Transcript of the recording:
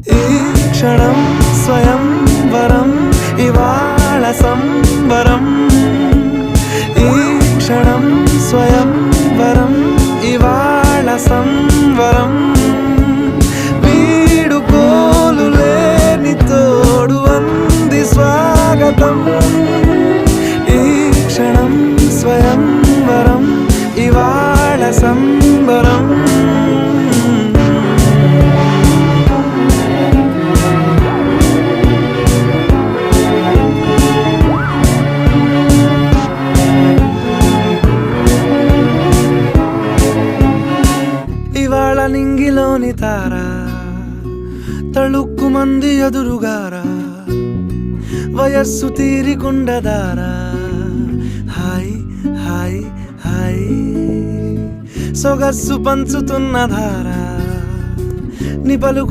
ఈ క్షణం స్వయం వరం ఇవాళ సంబరం ఈ క్షణం స్వయం వరం ఇవాళ సంవరం వీడుకోలు లేని తోడు అంది స్వాగతం ఈ క్షణం స్వయం వరం ఇవాళ సంబరం ఇవాళ నింగిలోని తారా తళుక్కు మంది ఎదురుగారా వయస్సు తీరికుండదారా హాయ్ హాయ్ హాయ్ సొగస్సు పంచుతున్న ధారా నీ పలుకు